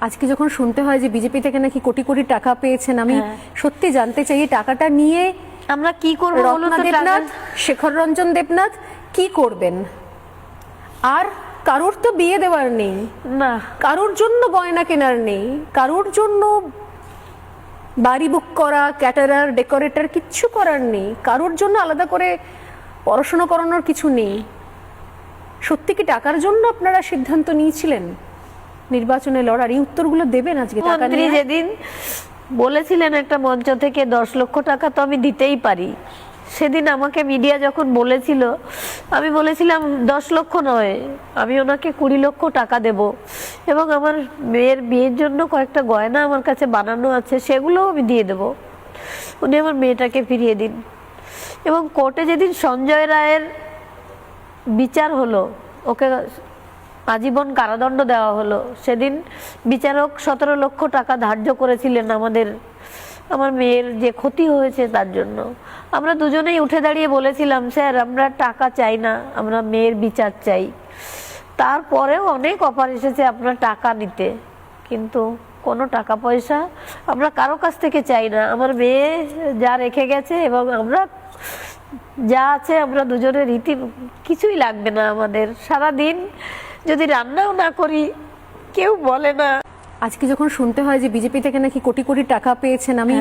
আজকে যখন শুনতে হয় যে বিজেপি থেকে নাকি কোটি কোটি টাকা পেয়েছেন, আমি সত্যি জানতে চাই এই টাকাটা নিয়ে আমরা কি করব বলুন তো? দেবনাথ, শেখর রঞ্জন দেবনাথ কি করবেন? আর কারোর তো বিয়ে দেওয়ার নেই, না কারোর জন্য গয়না কেনার নেই, কারোর জন্য বাড়ি বুক করা, ক্যাটারার, ডেকোরেটর কিচ্ছু করার নেই, কারোর জন্য আলাদা করে পড়াশোনা করানোর কিছু নেই। সত্যি কি টাকার জন্য আপনারা সিদ্ধান্ত নিয়েছিলেন নির্বাচনে লড়ার? এই উত্তরগুলো দেবেন আজকে। টাকা মন্ত্রী নিয়ে যেদিন বলেছিলেন একটা মঞ্চ থেকে 10 লক্ষ টাকা তো আমি দিতেই পারি, সেদিন আমাকে মিডিয়া যখন বলেছিল আমি বলেছিলাম 10 লক্ষ নয়, আমি ওনাকে 20 লক্ষ টাকা দেব, এবং আমার মেয়ের বিয়ের জন্য কয়েকটা গয়না আমার কাছে বানানো আছে, সেগুলোও আমি দিয়ে দেব, উনি আমার মেয়েটাকে ফিরিয়ে দিন। এবং কোর্টে যেদিন সঞ্জয় রায়ের বিচার হলো, ওকে আজীবন কারাদণ্ড দেওয়া হলো, সেদিন বিচারক 17 লক্ষ টাকা ধার্য করেছিলেন আমার মেয়ের যে ক্ষতি হয়েছে তার জন্য। আমরা দুজনেই উঠে দাঁড়িয়ে বলেছিলাম, স্যার আমরা টাকা চাই না, আমরা মেয়ের বিচার চাই। তারপরেও অনেক অফার এসেছে আপনার টাকা নিতে, কিন্তু কোনো টাকা পয়সা আমরা কারো কাছ থেকে চাই না। আমার মেয়ে যা রেখে গেছে এবং আমরা যা আছে, আমরা দুজনের রীতি কিছুই লাগবে না আমাদের। সারাদিন যদি রান্নাও না করি কেউ বলে না। আজকে যখন শুনতে হয় যে বিজেপি থেকে নাকি কোটি কোটি টাকা পেয়েছেন, আমি